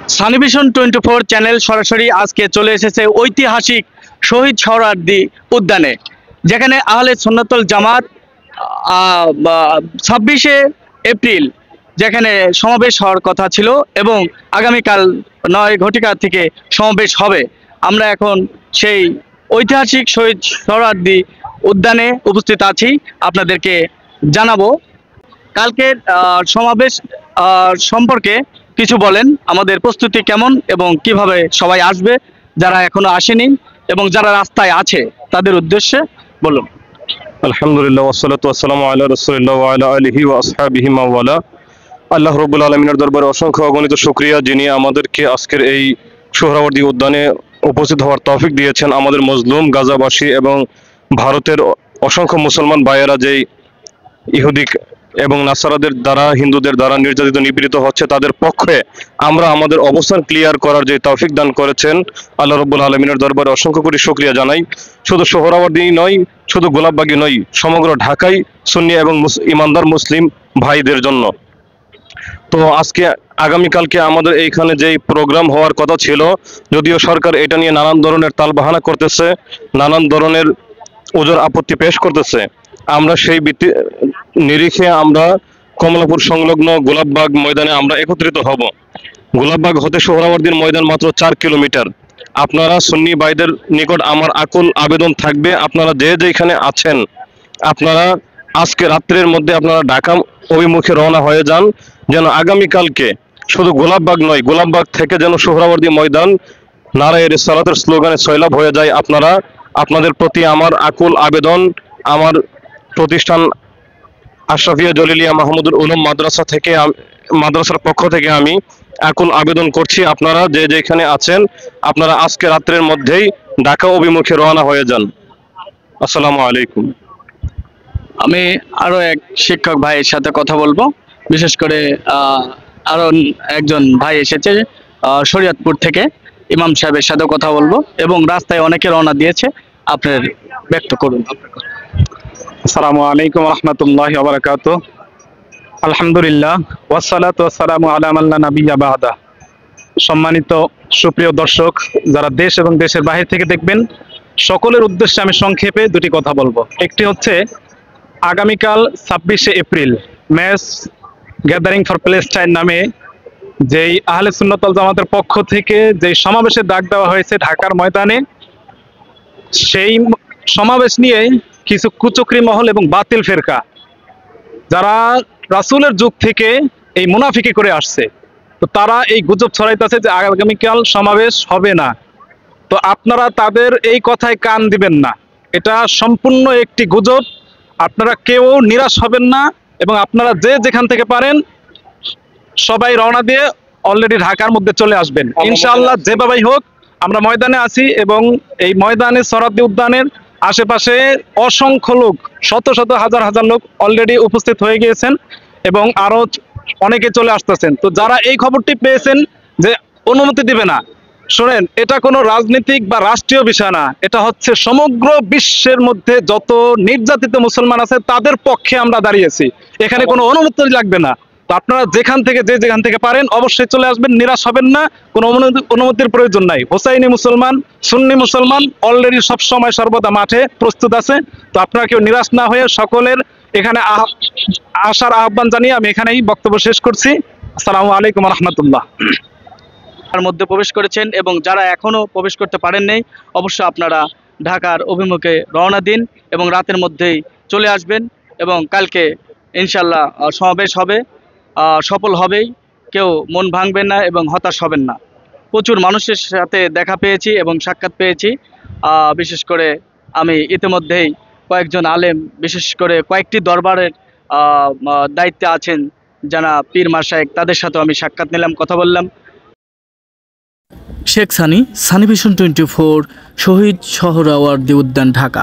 সানিভিশন 24 channel সরাসরি আজকে চলে এসেছে ঐতিহাসিক শহীদ সোহরাওয়ার্দী উদ্যানে, যেখানে আহলে সুন্নাতুল জামাত 26শে এপ্রিল যেখানে সমাবেশ হওয়ার কথা ছিল এবং আগামীকাল 9 ঘটিকা থেকে সমাবেশ হবে। আমরা এখন সেই ঐতিহাসিক শহীদ সোহরাওয়ার্দী উদ্যানে উপস্থিত আছি, আপনাদেরকে জানাবো কালকের সমাবেশ সম্পর্কে কিছু বলেন, আমাদের প্রস্তুতি কেমন এবং কিভাবে সবাই আসবে, যারা এখনো আসেনি এবং যারা রাস্তায় আছে তাদের উদ্দেশ্যে বলুন। আলহামদুলিল্লাহ ওয়াসসালাতু ওয়াসসালামু আলা রাসূলিল্লাহ ওয়া আলা আলিহি ওয়া আসহাবিহি মান ওয়ালা। আল্লাহ রাব্বুল আলামিনের দরবারে অসংখ্য অগণিত শুকরিয়া, যিনি আমাদেরকে আজকের এই সোহরাওয়ার্দী উদ্যানে উপস্থিত হওয়ার তৌফিক দিয়েছেন। আমাদের মজলুম গাজাবাসী এবং ভারতের অসংখ্য মুসলমান ভাইয়েরা যেই ইহুদি এবং নাসারাদের দ্বারা, হিন্দুদের দ্বারা নির্যাতিত নিপীড়িত হচ্ছে, তাদের পক্ষে আমরা আমাদের অবস্থান ক্লিয়ার করার যে তৌফিক দান করেছেন, আল্লাহ রাব্বুল আলামিনের দরবারে অসংখ্য কোটি শুকরিয়া জানাই। শুধু সোহরাওয়ার্দী নয়, শুধু গোলাপবাগী নয়, সমগ্র ঢাকায় সুন্নি এবং ইমানদার মুসলিম ভাইদের জন্য। তো আজকে আগামীকালকে আমাদের এইখানে যেই প্রোগ্রাম হওয়ার কথা ছিল, যদিও সরকার এটা নিয়ে নানান ধরনের তালবাহানা করতেছে, নানান ধরনের ওজোর আপত্তি পেশ করতেছে, আমরা সেই নিরিখে আমরা কমলাপুর সংলগ্ন গোলাপবাগ ময়দানে আমরা একত্রিত হব। গোলাপবাগ হতে সোহরাওয়ার্দীর ময়দান মাত্র 4 কিলোমিটার। আপনারা সুন্নি ভাইদের নিকট আমার আকুল আবেদন থাকবে, আপনারা যে যেখানে আছেন, আপনারা আজকে রাত্রের মধ্যে আপনারা ঢাকা অভিমুখে রওনা হয়ে যান, যেন আগামীকালকে শুধু গোলাপবাগ নয়, গোলাপবাগ থেকে যেন সোহরাওয়ার্দী ময়দান নারায়ে রিসালাতের স্লোগানে সয়লাব হয়ে যায়। আপনাদের প্রতি আমার আকুল আবেদন। আমার প্রতিষ্ঠান আশরাফিয়া জলিলিয়া মাহমুদুল উলুম মাদ্রাসার পক্ষ থেকে আমি আকুল আবেদন করছি, আপনারা যে যেখানে আছেন, আপনারা আজকে রাত্রের মধ্যেই ঢাকা অভিমুখে রওনা হয়ে যান। আসসালামু আলাইকুম। আমি আরো এক শিক্ষক ভাইয়ের সাথে কথা বলবো, বিশেষ করে আরো একজন ভাই এসেছে শরীয়তপুর থেকে, ইমাম সাহেবের সাথে কথা বলবো এবং রাস্তায় অনেকে রওনা দিয়েছে, আপনার ব্যক্ত করুন। আসসালামু আলাইকুম রহমতুল্লাহি ওয়া বারাকাতুহু। আলহামদুলিল্লাহ ওয়াসসালাতু ওয়াসসালামু আলা মান লা নাবিয়্যা বা'দা। সম্মানিত সুপ্রিয় দর্শক, যারা দেশ এবং দেশের বাইরে থেকে দেখবেন, সকলের উদ্দেশ্যে আমি সংক্ষেপে দুটি কথা বলবো। একটি হচ্ছে আগামীকাল 26শে April mass gathering for Palestine নামে যেই আহলে সুন্নাত ওয়াল জামাতের পক্ষ থেকে যেই সমাবেশের ডাক দেওয়া হয়েছে ঢাকার ময়দানে, সেই সমাবেশ নিয়ে কিছু কুচক্রী মহল এবং বাতিল ফেরকা, যারা রাসূলের যুগ থেকে এই মুনাফিকি করে আসছে, তো তারা এই গুজব ছড়াইতেছে যে আগামীকাল সমাবেশ হবে না। তো আপনারা তাদের এই কথায় কান দিবেন না, এটা সম্পূর্ণ একটি গুজব। আপনারা কেউ নিরাশ হবেন না এবং আপনারা যে যেখান থেকে পারেন সবাই রওনা দিয়ে অলরেডি ঢাকার মধ্যে চলে আসবেন ইনশাআল্লাহ। যেভাবেই হোক আমরা ময়দানে আছি এবং এই ময়দানে সোহরাওয়ার্দী উদ্যানের আশেপাশে অসংখ্য লোক, শত শত হাজার হাজার লোক অলরেডি উপস্থিত হয়ে গিয়েছেন এবং আরো অনেকে চলে আসতেছেন। তো যারা এই খবরটি পেয়েছেন যে অনুমতি দিবে না, শোনেন, এটা কোনো রাজনৈতিক বা রাষ্ট্রীয় বিষয় না, এটা হচ্ছে সমগ্র বিশ্বের মধ্যে যত নির্যাতিত মুসলমান আছে তাদের পক্ষে আমরা দাঁড়িয়েছি, এখানে কোনো অনুমতি লাগবে না। তো আপনারা যেখান থেকে পারেন অবশ্যই চলে আসবেন, নিরাশ হবেন না, কোনো অনুমতির প্রয়োজন নাই। হোসাইনি মুসলমান, সুন্নি মুসলমান অলরেডি সব সময় সর্বদা মাঠে প্রস্তুত আছে। তো আপনারা কেউ নিরাশ না হয়ে সকলের এখানে আসার আহ্বান জানিয়ে আমি এখানেই বক্তব্য শেষ করছি। আসসালামু আলাইকুম রহমতুল্লাহ। তার মধ্যে প্রবেশ করেছেন এবং যারা এখনো প্রবেশ করতে পারেন নাই, অবশ্যই আপনারা ঢাকার অভিমুখে রওনা দিন এবং রাতের মধ্যেই চলে আসবেন এবং কালকে ইনশাল্লাহ সমাবেশ হবে, সফল হবেই, কেউ মন ভাঙবেন না এবং হতাশ হবেন না। প্রচুর মানুষের সাথে দেখা পেয়েছি এবং সাক্ষাৎ পেয়েছি, বিশেষ করে আমি ইতিমধ্যেই কয়েকজন আলেম, বিশেষ করে কয়েকটি দরবারের দায়িত্বে আছেন যারা পীর মাশায়েখ, তাদের সাথেও আমি সাক্ষাৎ নিলাম, কথা বললাম। শেখ সানি, সানিভিশন 24, শহীদ সোহরাওয়ার্দী উদ্যান, ঢাকা।